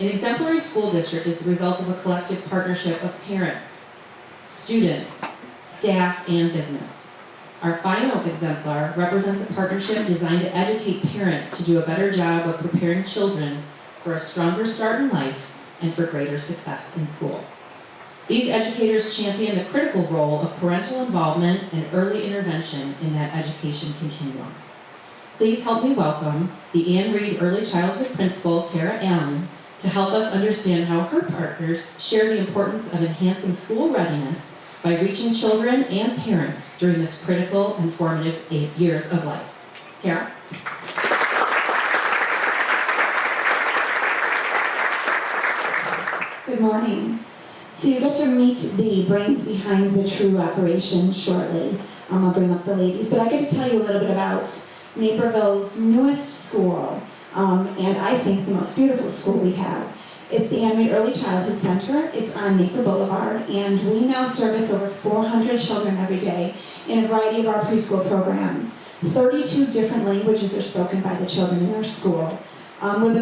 An exemplary school district is the result of a collective partnership of parents, students, staff, and business. Our final exemplar represents a partnership designed to educate parents to do a better job of preparing children for a stronger start in life and for greater success in school. These educators champion the critical role of parental involvement and early intervention in that education continuum. Please help me welcome the Ann Reed Early Childhood Principal, Tara Allen, to help us understand how her partners share the importance of enhancing school readiness by reaching children and parents during this critical and formative 8 years of life. Tara? Good morning. So you get to meet the brains behind the true operation shortly. I'll bring up the ladies, but I get to tell you a little bit about Naperville's newest school, and I think the most beautiful school we have. It's the Ann Reed Early Childhood Center. It's on Naper Boulevard, and we now service over 400 children every day in a variety of our preschool programs. 32 different languages are spoken by the children in our school. We're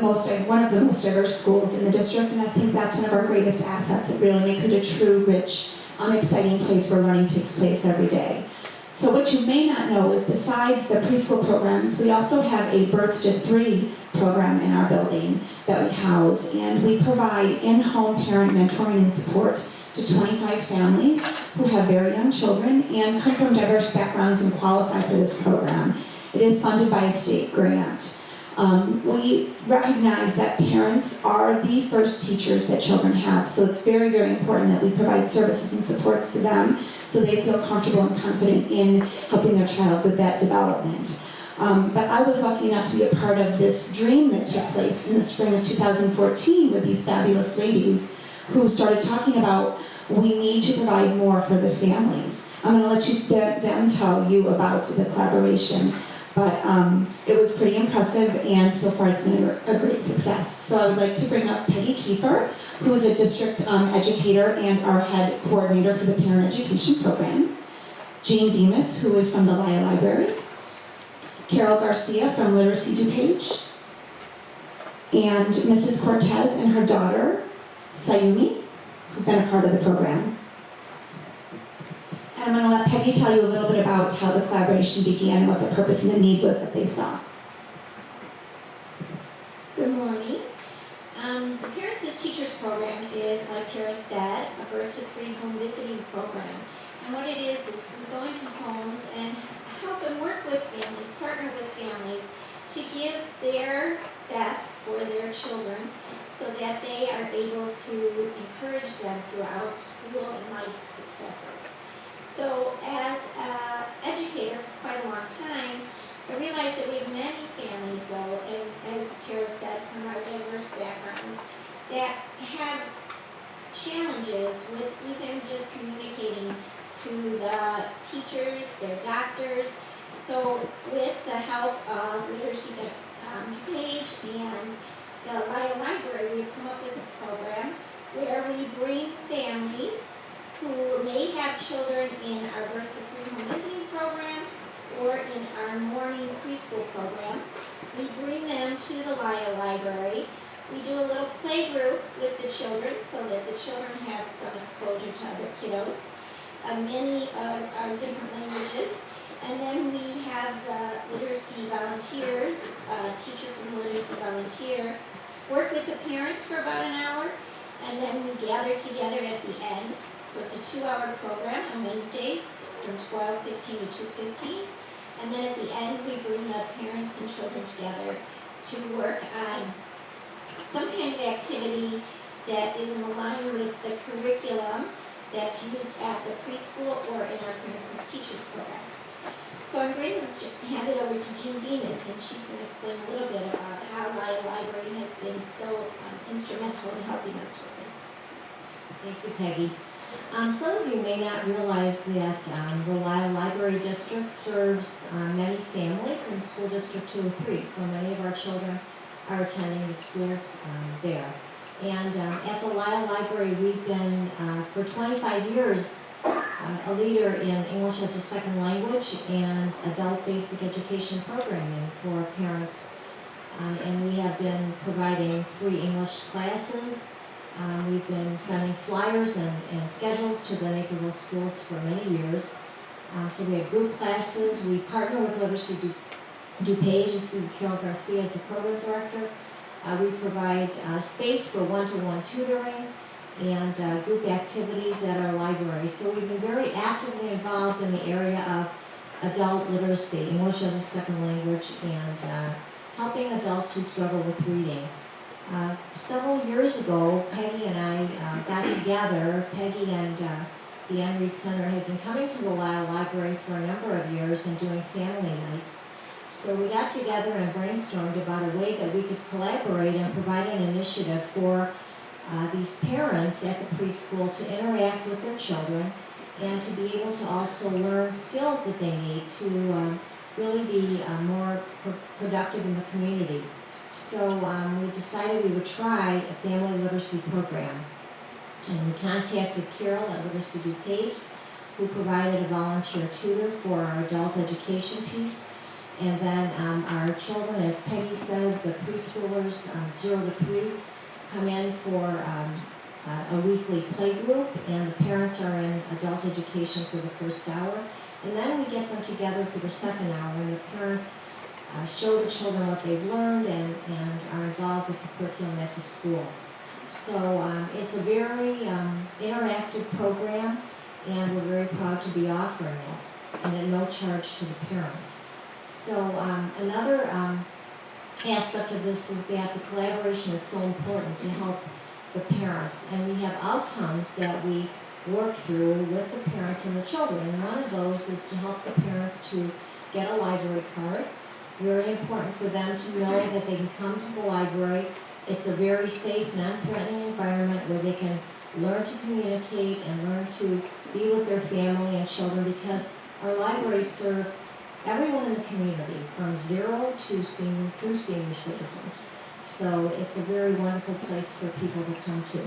one of the most diverse schools in the district, and I think that's one of our greatest assets. It really makes it a true, rich, exciting place where learning takes place every day. So what you may not know is besides the preschool programs, we also have a birth to 3 program in our building that we house, and we provide in-home parent mentoring and support to 25 families who have very young children and come from diverse backgrounds and qualify for this program. It is funded by a state grant. We recognize that parents are the first teachers that children have, so it's very, very important that we provide services and supports to them so they feel comfortable and confident in helping their child with that development. But I was lucky enough to be a part of this dream that took place in the spring of 2014 with these fabulous ladies who started talking about we need to provide more for the families. I'm going to let them tell you about the collaboration. But it was pretty impressive, and so far it's been a great success. So I would like to bring up Peggy Kiefer, who is a district educator and our head coordinator for the parent education program. Jean Demas, who is from the Lisle Library. Carol Garcia from Literacy DuPage. And Mrs. Cortez and her daughter, Sayumi, who've been a part of the program. I'm going to let Peggy tell you a little bit about how the collaboration began and what the purpose and the need was that they saw. Good morning. The Parents as Teachers program is, like Tara said, a birth to 3 home visiting program. And what it is we go into homes and help and work with families, partner with families to give their best for their children so that they are able to encourage them throughout school and life successes. So as an educator for quite a long time, I realized that we have many families, though, and as Tara said, from our diverse backgrounds, that have challenges with even just communicating to the teachers, their doctors. So with the help of Literacy DuPage and the Lisle Library, we've come up with a program where we bring families who may have children in our birth to 3 home visiting program or in our morning preschool program. We bring them to the Lisle Library. We do a little play group with the children so that the children have some exposure to other kiddos, many are different languages. And then we have the literacy volunteers, a teacher from the literacy volunteer, work with the parents for about an hour, and then we gather together at the end. So it's a 2-hour program on Wednesdays from 12:15 to 2:15. And then at the end, we bring the parents and children together to work on some kind of activity that is in line with the curriculum that's used at the preschool or in our Parents as Teachers program. So I'm going to hand it over to Jean Demas, and she's going to explain a little bit about how Lisle Library has been so instrumental in helping us with this. Thank you, Peggy. Some of you may not realize that the Lisle Library District serves many families in School District 203, so many of our children are attending the schools there. And at the Lisle Library, we've been, for 25 years, a leader in English as a second language and adult basic education programming for parents And we have been providing free English classes. We've been sending flyers and schedules to the Naperville schools for many years. So we have group classes. We partner with Literacy DuPage and Susan Carol Garcia as the program director. We provide space for one-to-one tutoring and group activities at our library. So we've been very actively involved in the area of adult literacy, English as a second language, and helping adults who struggle with reading. Several years ago, Peggy and I got together. Peggy and the Ann Reed Center had been coming to the Lisle Library for a number of years and doing family nights. So we got together and brainstormed about a way that we could collaborate and provide an initiative for these parents at the preschool to interact with their children and to be able to also learn skills that they need to really be more productive in the community. So we decided we would try a family literacy program. And we contacted Carol at Literacy DuPage, who provided a volunteer tutor for our adult education piece. And then our children, as Peggy said, the preschoolers 0 to 3 come in for a weekly play group, and the parents are in adult education for the first hour. And then we get them together for the second hour, and the parents show the children what they've learned and are involved with the curriculum at the school. So it's a very interactive program, and we're very proud to be offering it, and at no charge to the parents. So another aspect of this is that the collaboration is so important to help the parents, and we have outcomes that we work through with the parents and the children. And one of those is to help the parents to get a library card. Very important for them to know that they can come to the library. It's a very safe, non-threatening environment where they can learn to communicate and learn to be with their family and children, because our libraries serve everyone in the community, from 0 to senior through senior citizens. So it's a very wonderful place for people to come to.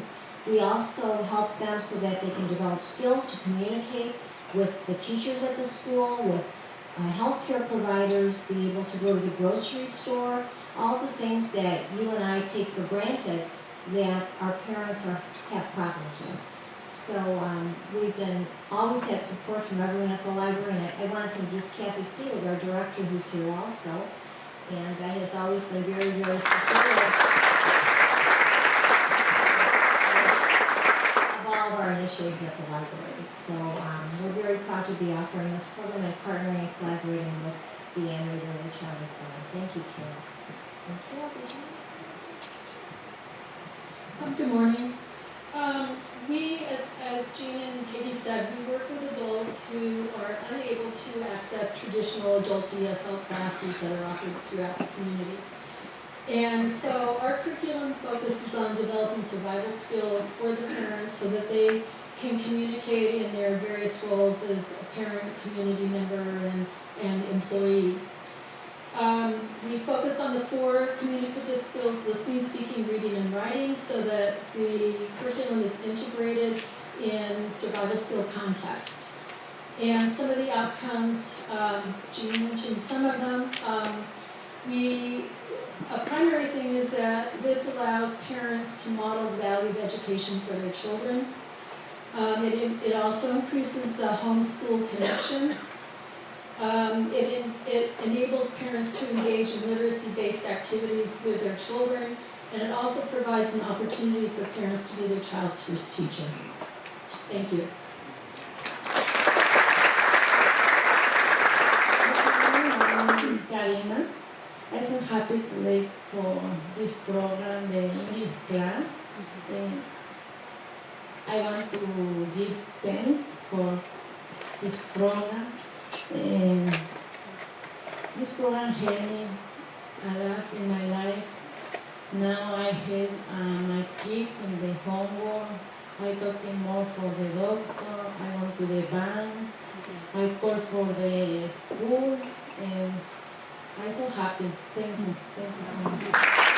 We also help them so that they can develop skills to communicate with the teachers at the school, with healthcare providers, be able to go to the grocery store, all the things that you and I take for granted that our parents have problems with. So we've always had support from everyone at the library, and I wanted to introduce Kathy Seelig, our director, who's here also, and has always been very, very supportive of all of our initiatives at the library. So we're very proud to be offering this program and partnering and collaborating with the Ann Reed Early Childhood Center. Thank you, Tara. And Carol, did you want to say anything? Good morning. We, as Jean and Katie said, we work with adults who are unable to access traditional adult DSL classes that are offered throughout the community. And so our curriculum focuses on developing survival skills for the parents so that they can communicate in their various roles as a parent, community member, and employee. We focus on the 4 communicative skills: listening, speaking, reading, and writing, so that the curriculum is integrated in survival skill context. And some of the outcomes, Jean mentioned some of them. A primary thing is that this allows parents to model the value of education for their children. It also increases the homeschool connections. It enables parents to engage in literacy-based activities with their children, and it also provides an opportunity for parents to be their child's first teacher. Thank you. My name is Karina. I'm so happy today for this program, the English class. I want to give thanks for this program. This program helped me a lot in my life. Now I help my kids in the homework. I talking more for the doctor. I went to the bank. I call for the school, and I'm so happy. Thank you so much.